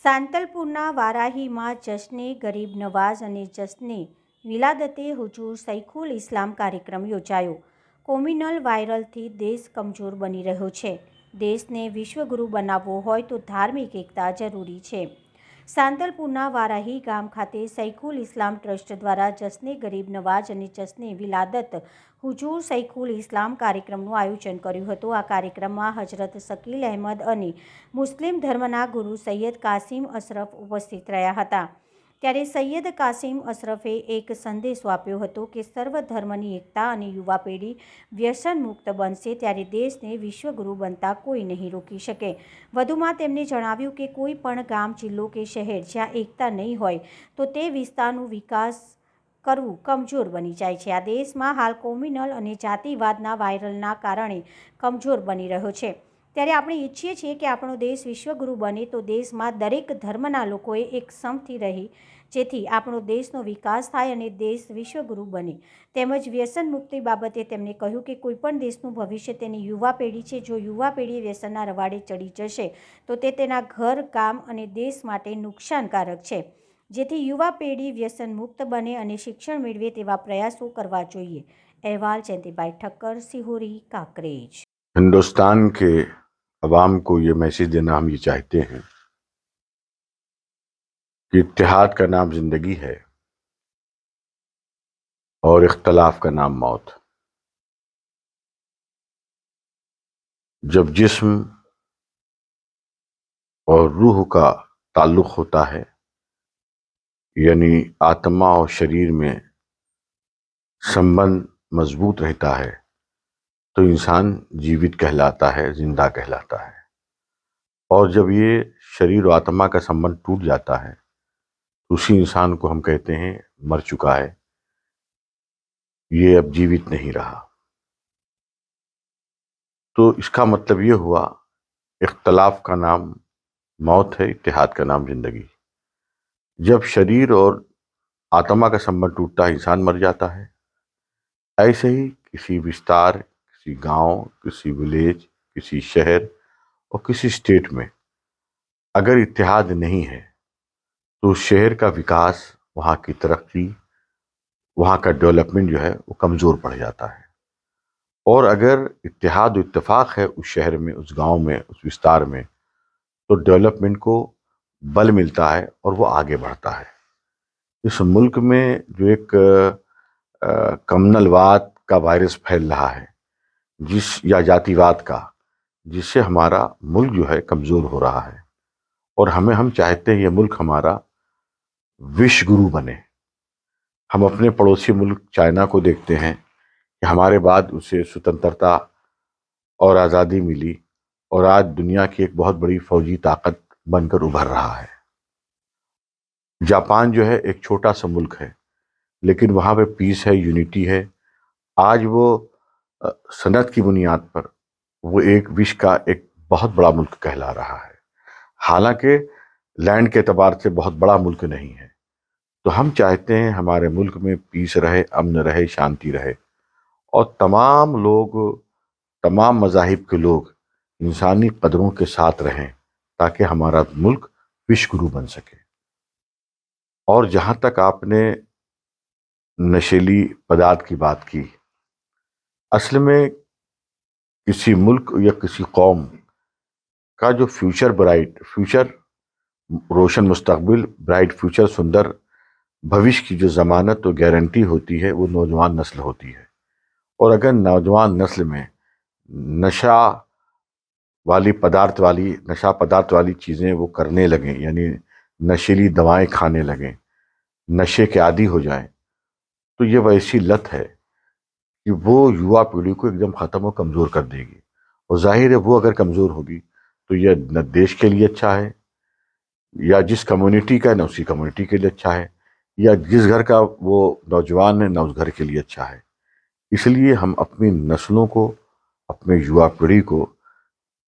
સાંતલપુરના વારાહીમાં જશ્ને ગરીબ નવાઝ અને જશ્ને વિલાદતે હુજૂર સૈખુલ ઇસ્લામ કાર્યક્રમ યોજાયો। કોમ્યુનલ વાયરલથી દેશ કમજોર બની રહ્યો છે। દેશને વિશ્વગુરુ બનાવવો હોય તો ધાર્મિક એકતા જરૂરી છે। સાંતલપુરના વારાહી ગામ ખાતે સૈખુલ ઇસ્લામ ટ્રસ્ટ દ્વારા જશ્ને ગરીબ નવાઝ અને જશ્ને વિલાદત હુજૂર સૈખુલ ઇસ્લામ કાર્યક્રમનું આયોજન કર્યું હતું। આ કાર્યક્રમમાં હજરત શકીલ અહેમદ અને મુસ્લિમ ધર્મના ગુરુ સૈયદ કાસિમ અશરફ ઉપસ્થિત રહ્યા હતા। ત્યારે સૈયદ કાસિમ અશરફે એક સંદેશો આપ્યો હતો કે સર્વ ધર્મની એકતા અને યુવા પેઢી વ્યસન મુક્ત બનશે ત્યારે દેશને વિશ્વગુરુ બનતા કોઈ નહીં રોકી શકે। વધુમાં તેમણે જણાવ્યું કે કોઈ પણ ગામ, જિલ્લો કે શહેર જ્યાં એકતા નહીં હોય તો તે વિસ્તારનું વિકાસ કરવું કમજોર બની જાય છે। આ દેશમાં હાલ કોમ્યુનલ અને જાતિવાદના વાયરલના કારણે કમજોર બની રહ્યો છે। ત્યારે આપણે ઈચ્છીએ છીએ કે આપણો દેશ વિશ્વગુરુ બને તો દેશમાં દરેક ધર્મના લોકોએ એક સમથી રહી જેથી આપણો દેશનો વિકાસ થાય અને દેશ વિશ્વગુરુ બને। તેમજ વ્યસન મુક્તિ બાબતે તેમણે કહ્યું કે કોઈપણ દેશનું ભવિષ્ય તેની યુવા પેઢી છે। જો યુવા પેઢી વ્યસનના રવાડે ચડી જશે તો તે તેના ઘર, ગામ અને દેશ માટે નુકસાનકારક છે। જેથી યુવા પેઢી વ્યસન મુક્ત બને અને શિક્ષણ મેળવે તેવા પ્રયાસો કરવા જોઈએ। અહેવાલ જયંતિભાઈ ઠક્કર, સિહોરી, काकरेज। हिंदुस्तान के अवाम को ये मैसेज देना हम ये चाहते हैं कि इत्तेहाद का नाम जिंदगी है और इख्तलाफ का नाम मौत। जब जिस्म और रूह का ताल्लुक होता है यानी आत्मा और शरीर में संबंध मजबूत रहता है तो इंसान जीवित कहलाता है, जिंदा कहलाता है। और जब ये शरीर और आत्मा का संबंध टूट जाता है तो उसी इंसान को हम कहते हैं मर चुका है, ये अब जीवित नहीं रहा। तो इसका मतलब ये हुआ इख्तलाफ का नाम मौत है, इत्तेहाद का नाम जिंदगी। जब शरीर और आत्मा का संबंध टूटता है इंसान मर जाता है। ऐसे ही किसी विस्तार, किसी गांव, किसी विलेज, किसी शहर और किसी स्टेट में अगर इत्तेहाद नहीं है तो उस शहर का विकास, वहाँ की तरक्की, वहाँ का डेवलपमेंट जो है वो कमज़ोर पड़ जाता है। और अगर इत्तेहाद और इत्तेफाक है उस शहर में, उस गांव में, उस विस्तार में तो डेवलपमेंट को बल मिलता है और वो आगे बढ़ता है। इस मुल्क में जो एक कम्युनलवाद का वायरस फैल रहा है या जातिवाद का, जिससे हमारा मुल्क जो है कमज़ोर हो रहा है। और हम चाहते हैं ये मुल्क हमारा विश्व गुरु बने। हम अपने पड़ोसी मुल्क चाइना को देखते हैं कि हमारे बाद उसे स्वतंत्रता और आज़ादी मिली और आज दुनिया की एक बहुत बड़ी फौजी ताकत बनकर उभर रहा है। जापान जो है एक छोटा सा मुल्क है लेकिन वहाँ पे पीस है, यूनिटी है। आज वो सनत की बुनियाद पर वो एक विश्व का एक बहुत बड़ा मुल्क कहला रहा है। हालांकि लैंड के एतबार से बहुत बड़ा मुल्क नहीं है। तो हम चाहते हैं हमारे मुल्क में पीस रहे, अमन रहे, शांति रहे और तमाम लोग, तमाम मज़ाहिब के लोग इंसानी कदरों के साथ रहें ताकि हमारा मुल्क विश्व गुरु बन सके। और जहाँ तक आपने नशीली पदार्थ की बात की, असल में किसी मुल्क या किसी कौम का जो फ्यूचर रोशन मुस्तकबिल, ब्राइट फ्यूचर, सुंदर भविष्य की जो ज़मानत और गारंटी होती है वो नौजवान नस्ल होती है। और अगर नौजवान नस्ल में नशा पदार्थ वाली चीज़ें वो करने लगें, यानी नशीली दवाएं खाने लगें, नशे के आदी हो जाएं, तो ये वैसी लत है कि वो युवा पीढ़ी को एकदम ख़त्म और कमज़ोर कर देगी। और जाहिर है वो अगर कमज़ोर होगी तो यह न देश के लिए अच्छा है, या जिस कम्युनिटी का है न उसी कम्युनिटी के लिए अच्छा है, या जिस घर का वो नौजवान है न उस घर के लिए अच्छा है। इसलिए हम अपनी नस्लों को, अपने युवा पीढ़ी को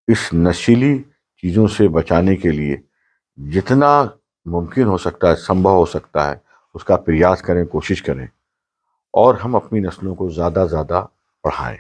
इस नशीली चीज़ों से बचाने के लिए जितना मुमकिन हो सकता है, संभव हो सकता है, उसका प्रयास करें, कोशिश करें और हम अपनी नस्लों को ज़्यादा पढ़ाएं।